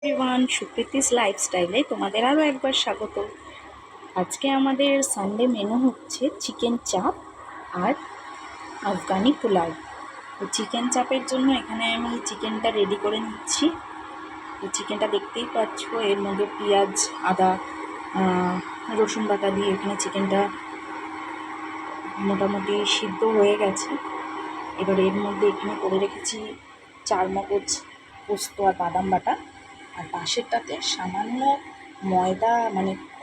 Everyone, Supriti's লাইফস্টাইলে তোমাদের আরও একবার স্বাগত। আজকে আমাদের সানডে মেনু হচ্ছে চিকেন চাপ আর আফগানি পোলাও। তো চিকেন চাপের জন্য এখানে আমি চিকেনটা রেডি করে নিচ্ছি। চিকেনটা দেখতেই পাচ্ছ, এর মধ্যে পেঁয়াজ, আদা, রসুন বাটা দিয়ে এখানে চিকেনটা মোটামুটি সিদ্ধ হয়ে গেছে। এবার এর মধ্যে এখানে করে রেখেছি চারমগজ, পোস্ত আর বাদাম বাটা। আর পাশেরটাতে সামান্য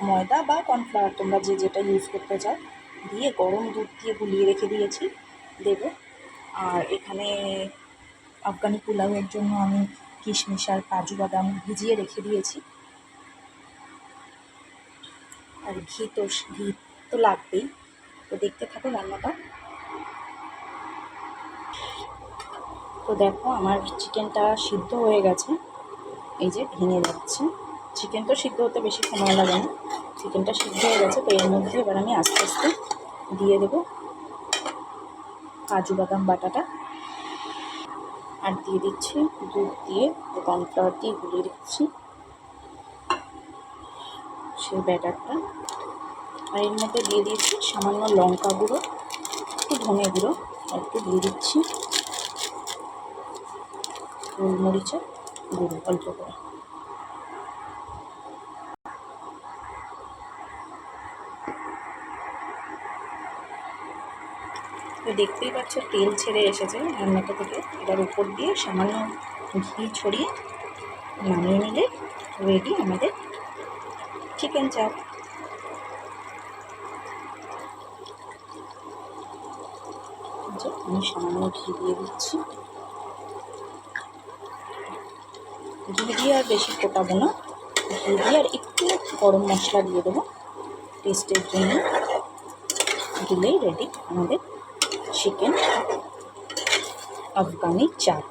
ময়দা বা কর্নফ্লাওয়ার, তোমরা যেটা ইউজ করতে চাও, দিয়ে গরম দুধ দিয়ে গুলিয়ে রেখে দিয়েছি, দেবো। আর এখানে আফগানি পোলাওয়ের জন্য আমি কিশমিশ আর কাজু বাদাম ভিজিয়ে রেখে দিয়েছি। আর ঘি তো লাগবেই। তো দেখতে থাকো রান্নাটা। তো দেখো, আমার চিকেনটা সিদ্ধ হয়ে গেছে, এই যে ভেঙে যাচ্ছে। চিকেন তো সিদ্ধ হতে বেশি সময় লাগে না, চিকেনটা সিদ্ধ হয়ে গেছে। তো এর মধ্যে এবার আমি আস্তে আস্তে দিয়ে দেবো কাজু বাদাম বাটাটা, আর দিয়ে দিচ্ছি দুধ দিয়ে কর্নফ্লাওয়ার দিয়ে গুলিয়ে দিচ্ছি সেই ব্যাটারটা। আর এর মধ্যে দিয়ে দিয়েছি সামান্য লঙ্কা গুঁড়ো, একটু ধনে গুঁড়ো, একটু দিয়ে দিচ্ছি গোলমরিচের গুঁড়ো অল্প করে। তো দেখতেই পাচ্ছ তেল ছেড়ে এসেছে রান্নাটা থেকে। এবার উপর দিয়ে সামান্য ঘি ছড়িয়ে নামিয়ে নিলে রেডি আমাদের চিকেন চাপ। আমি সামান্য ঘি দিয়ে দিচ্ছি। ঘি দিয়ে আর বেশি ফোটাবো না, ঘি দিয়ে আর একটু গরম মশলা দিয়ে দেবো টেস্টের জন্য। দিলেই রেডি আমাদের চিকেন আফগানি চাপ।